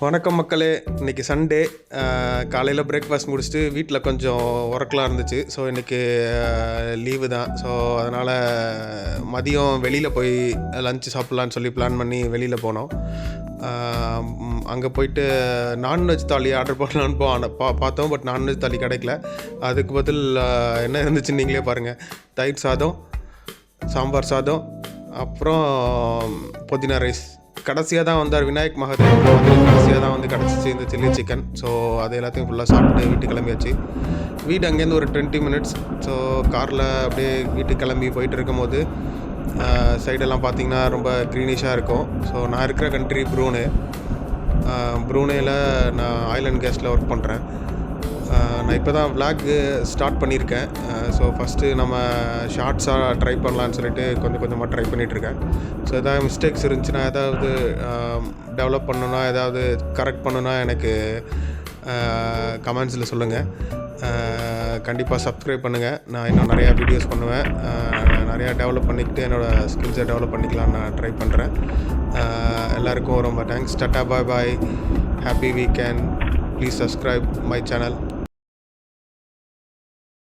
வணக்கம் மக்களே. இன்றைக்கி சண்டே. காலையில் பிரேக்ஃபாஸ்ட் முடிச்சுட்டு வீட்டில் கொஞ்சம் ஒர்க்லாம் இருந்துச்சு. ஸோ இன்றைக்கி லீவு தான். ஸோ அதனால் மதியம் வெளியில் போய் லஞ்சு சாப்பிட்லான்னு சொல்லி பிளான் பண்ணி வெளியில் போனோம். அங்கே போயிட்டு நான்வெஜ் தாலி ஆர்டர் பண்ணலான்னு பார்த்தோம். பட் நான்வெஜ் தாலி கிடைக்கல. அதுக்கு பதில் என்ன இருந்துச்சுன்னு நீங்களே பாருங்கள். தயிர் சாதம், சாம்பார் சாதம், அப்புறம் புதினா ரைஸ். கடைசியாக தான் வந்தார் விநாயக் மகாதேவ். கடைசியாக தான் கிடச்சிச்சு இந்த சில்லி சிக்கன். ஸோ அது எல்லாத்தையும் ஃபுல்லாக சாப்பிட்டு வீட்டுக்கு கிளம்பியாச்சு. வீடு அங்கேருந்து ஒரு 20 மினிட்ஸ். ஸோ காரில் அப்படியே வீட்டுக்கு கிளம்பி போயிட்டு இருக்கும்போது சைடெல்லாம் பார்த்திங்கன்னா ரொம்ப க்ரீனிஷாக இருக்கும். ஸோ நான் இருக்கிற கண்ட்ரி ப்ரூனேயில் நான் ஆயில் அண்ட் கேஸில் ஒர்க் பண்ணுறேன். நான் இப்போ தான் விளாக் ஸ்டார்ட் பண்ணியிருக்கேன். ஸோ ஃபஸ்ட்டு நம்ம ஷார்ட்ஸாக ட்ரை பண்ணலான்னு சொல்லிட்டு கொஞ்சமாக ட்ரை பண்ணிகிட்ருக்கேன். ஸோ எதாவது மிஸ்டேக்ஸ் இருந்துச்சுன்னா, ஏதாவது டெவலப் பண்ணணுன்னா, ஏதாவது கரெக்ட் பண்ணணுன்னா எனக்கு கமெண்ட்ஸில் சொல்லுங்கள். கண்டிப்பாக சப்ஸ்கிரைப் பண்ணுங்கள். நான் இன்னும் நிறையா வீடியோஸ் பண்ணுவேன். நிறையா டெவலப் பண்ணிக்கிட்டு என்னோடய ஸ்கில்ஸை டெவலப் பண்ணிக்கலான்னு நான் ட்ரை பண்ணுறேன். எல்லாருக்கும் ரொம்ப thanks. Tata, bye bye, happy weekend. Please subscribe my channel.